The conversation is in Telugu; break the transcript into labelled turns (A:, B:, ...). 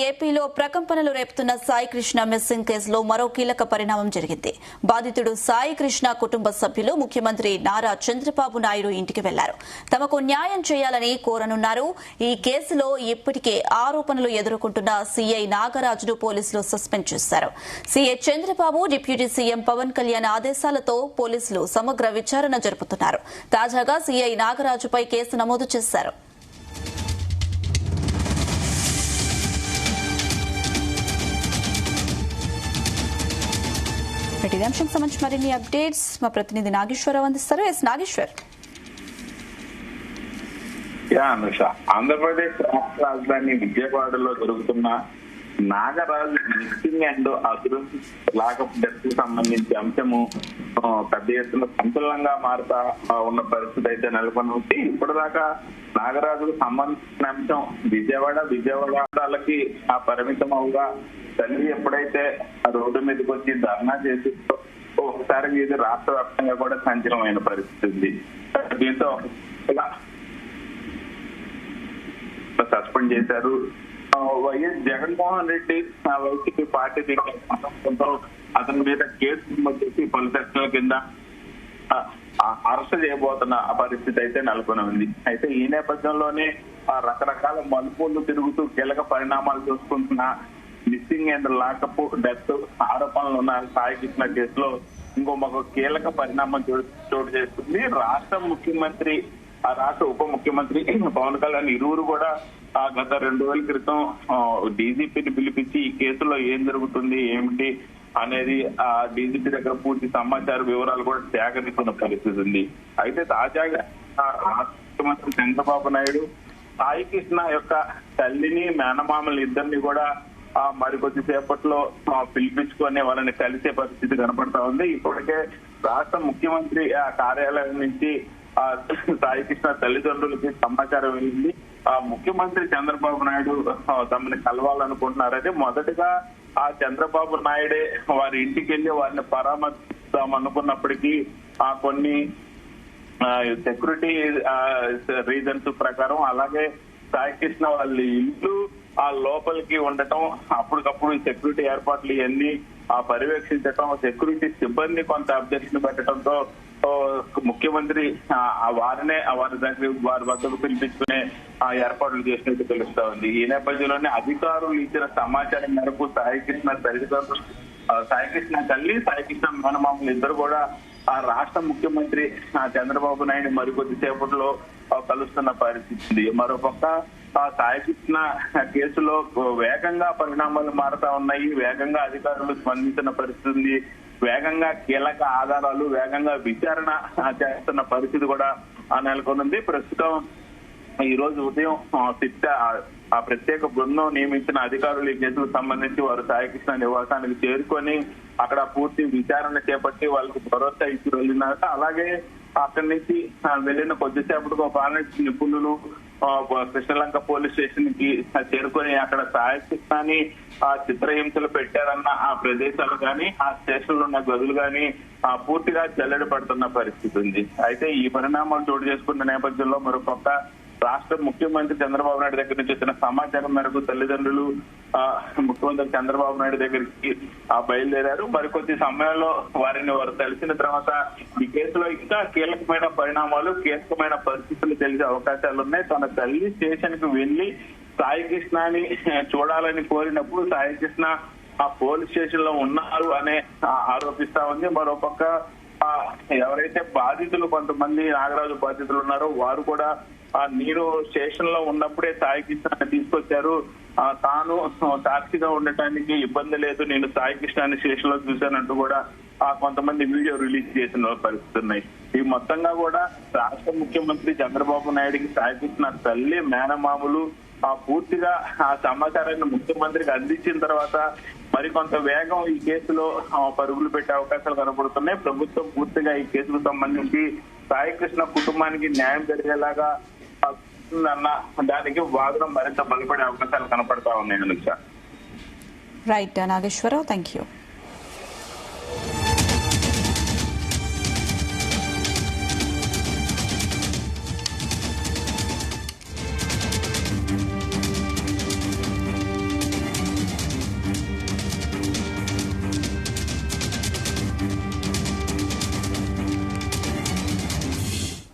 A: ఏపీలో ప్రకంపనలు రేపుతున్న సాయి కృష్ణ మిస్సింగ్ కేసులో మరో కీలక పరిణామం జరిగింది. బాధితుడు సాయి కృష్ణ కుటుంబ సభ్యులు ముఖ్యమంత్రి నారా చంద్రబాబు నాయుడు ఇంటికి వెళ్లారు. తమకు న్యాయం చేయాలని కోరనున్నారు. ఈ కేసులో ఇప్పటికే ఆరోపణలు ఎదుర్కొంటున్న సీఐ నాగరాజును పోలీసులు సస్పెండ్ చేశారు. CI Chandrababu deputy CM Pavan Kalyan ఆదేశాలతో పోలీసులు సమగ్ర విచారణ జరుపుతున్నారు. తాజాగా సీఐ నాగరాజుపై కేసు నమోదు చేశారు. ఇదే అంశం సంబంధించి మరిన్ని అప్డేట్స్ మా ప్రతినిధి నాగేశ్వరరావు అందిస్తారు. నాగేశ్వర్.
B: ఆంధ్రప్రదేశ్ రాష్ట్ర రాజధాని విజయవాడలో జరుగుతున్న Nagaraju missing and Adurusu lockup death కు సంబంధించి అంశము పెద్ద ఎత్తున సంచలనంగా మారుతా ఉన్న పరిస్థితి అయితే నెలకొని ఉంది. ఇప్పటిదాకా నాగరాజుకు సంబంధించిన అంశం విజయవాడలకి పరిమితం అవగా తల్లి ఎప్పుడైతే ఆ రోడ్డు మీదకి వచ్చి ధర్నా చేసి ఒకసారి ఇది రాష్ట్ర వ్యాప్తంగా కూడా సంచలనమైన పరిస్థితి ఉంది. దీంతో సస్పెండ్ చేశారు. YS Jaganmohan Reddy YCP party అతని మీద కేసు వచ్చేసి పలు సెక్షన్ల కింద అరెస్ట్ చేయబోతున్న పరిస్థితి అయితే నెలకొని ఉంది. అయితే ఈ నేపథ్యంలోనే రకరకాల మలుపులు తిరుగుతూ కీలక పరిణామాలు చూసుకుంటున్న మిస్సింగ్ అండ్ లాకప్ డెత్ ఆరోపణలు ఉన్న సాయి కృష్ణ కేసులో ఇంకొక కీలక పరిణామం చోటు చేస్తుంది. రాష్ట్ర ముఖ్యమంత్రి రాష్ట్ర ఉప ముఖ్యమంత్రి పవన్ కళ్యాణ్ ఇరువురు కూడా గత 2 రోజుల క్రితం డీజీపీని పిలిపించి ఈ కేసులో ఏం జరుగుతుంది ఏమిటి అనేది ఆ డీజీపీ దగ్గర పూర్తి సమాచార వివరాలు కూడా సేకరిస్తున్న పరిస్థితి ఉంది. అయితే తాజాగా రాష్ట్ర ముఖ్యమంత్రి చంద్రబాబు నాయుడు సాయి కృష్ణ యొక్క తల్లిని మేనమామలు ఇద్దరిని కూడా మరికొద్ది సేపట్లో పిలిపించుకొని వాళ్ళని కలిసే పరిస్థితి కనపడతా ఉంది. ఇప్పటికే రాష్ట్ర ముఖ్యమంత్రి కార్యాలయం నుంచి సాయి కృష్ణ తల్లిదండ్రులకి సమాచారం వెళ్ళింది. ముఖ్యమంత్రి చంద్రబాబు నాయుడు తమని కలవాలనుకుంటున్నారని మొదటగా చంద్రబాబు నాయుడే వారి ఇంటికి వెళ్లి వారిని పరామర్శిద్దాం అనుకున్నప్పటికీ కొన్ని సెక్యూరిటీ రీజన్స్ ప్రకారం అలాగే సాయి కృష్ణ వాళ్ళ ఇల్లు లోపలికి ఉండటం అప్పటికప్పుడు సెక్యూరిటీ ఏర్పాట్లు ఇవన్నీ పర్యవేక్షించటం సెక్యూరిటీ సిబ్బంది కొంత అబ్జెక్షన్ పెట్టడంతో ముఖ్యమంత్రి వారి వద్దకు పిలిపించుకునే ఏర్పాట్లు చేసినట్టు తెలుస్తా ఉంది. ఈ నేపథ్యంలోనే అధికారులు ఇచ్చిన సమాచారం మేరకు సాయి కృష్ణ తల్లి సాయి కృష్ణ మేనమామలు ఇద్దరు కూడా రాష్ట్ర ముఖ్యమంత్రి చంద్రబాబు నాయుడు మరికొద్ది సేపట్లో కలుస్తున్న పరిస్థితి. మరోపక్క సాయి కృష్ణ కేసులో వేగంగా పరిణామాలు మారుతా ఉన్నాయి. వేగంగా అధికారులు స్పందించిన పరిస్థితి, వేగంగా కీలక ఆధారాలు వేగంగా విచారణ చేస్తున్న పరిస్థితి కూడా నెలకొనుంది. ప్రస్తుతం ఈ రోజు ఉదయం ప్రత్యేక బృందం నియమించిన అధికారులు ఈ కేసుకు సంబంధించి వారు సాయి కృష్ణ నివాసానికి చేరుకొని అక్కడ పూర్తి విచారణ చేపట్టి వాళ్ళకు భరోసా ఇచ్చి వెళ్ళినారట. అలాగే అక్కడి నుంచి వెళ్లిన కొద్దిసేపటికి ఫారెన్సిక్ నిపుణులు కృష్ణలంక పోలీస్ స్టేషన్ కి చేరుకొని అక్కడ సాయి కృష్ణని చిత్రహింసలు పెట్టారన్న ఆ ప్రదేశాలు గాని ఆ స్టేషన్ లో ఉన్న గదులు గాని పూర్తిగా జల్లెడ పడుతున్న పరిస్థితి ఉంది. అయితే ఈ పరిణామాలు చోటు చేసుకున్న నేపథ్యంలో మరోపక్క రాష్ట్ర ముఖ్యమంత్రి చంద్రబాబు నాయుడు దగ్గర నుంచి వచ్చిన సమాచారం మేరకు తల్లిదండ్రులు ముఖ్యమంత్రి చంద్రబాబు నాయుడు దగ్గరికి బయలుదేరారు. మరికొద్ది సమయంలో వారు తెలిసిన తర్వాత ఈ కేసులో ఇంకా కీలకమైన పరిణామాలు కీలకమైన పరిస్థితులు తెలిసే అవకాశాలు ఉన్నాయి. తన తల్లి స్టేషన్ కు వెళ్లి సాయి కృష్ణని చూడాలని కోరినప్పుడు సాయి కృష్ణ పోలీస్ స్టేషన్ లో ఉన్నారు అనే ఆరోపిస్తా ఉంది. మరోపక్క ఎవరైతే బాధితులు కొంతమంది నాగరాజు బాధితులు ఉన్నారో వారు కూడా నేను స్టేషన్ లో ఉన్నప్పుడే సాయి కృష్ణ తీసుకొచ్చారు, తాను సాక్షిగా ఉండటానికి ఇబ్బంది లేదు, నేను సాయి కృష్ణని స్టేషన్ లో చూశానంటూ కూడా కొంతమంది వీడియో రిలీజ్ చేసిన పరిస్థితి ఉన్నాయి. ఈ మొత్తంగా కూడా రాష్ట్ర ముఖ్యమంత్రి చంద్రబాబు నాయుడికి సాయి కృష్ణ తల్లి మేనమామలు పూర్తిగా ఆ సమాచారాన్ని ముఖ్యమంత్రికి అందించిన తర్వాత మరికొంత వేగం ఈ కేసులో పరుగులు పెట్టే అవకాశాలు కనబడుతున్నాయి. ప్రభుత్వం పూర్తిగా ఈ కేసుకు సంబంధించి సాయి కృష్ణ కుటుంబానికి న్యాయం జరిగేలాగా అన్న దానికి వాదన మరింత బలపడే అవకాశాలు కనపడతా ఉన్నాయి.
A: Right Nageswararao, thank you.